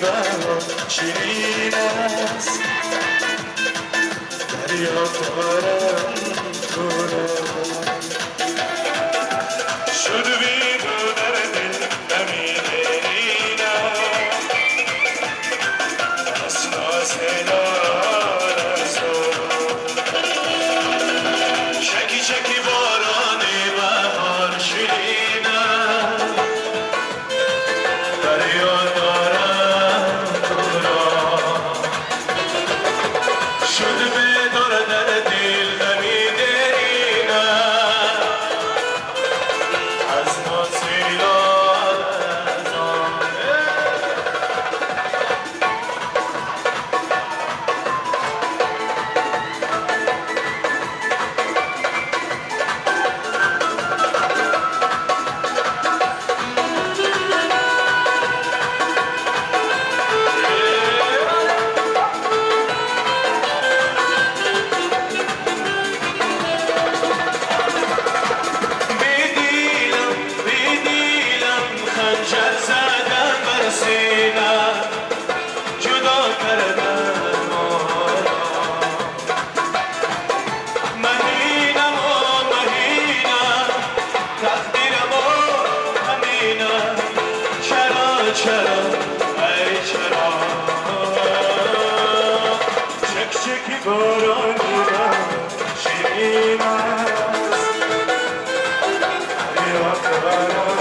بهار شیرین است دریا دارم تو را شد ویدو در دل نمیدینم از فاصله شکی شکی باران بهار شیرین است دریا دارم تو را شد بدار در دل نمیدینم از فاصله چرا ای چرا شک شکی بارانی شیرین است دریا دارم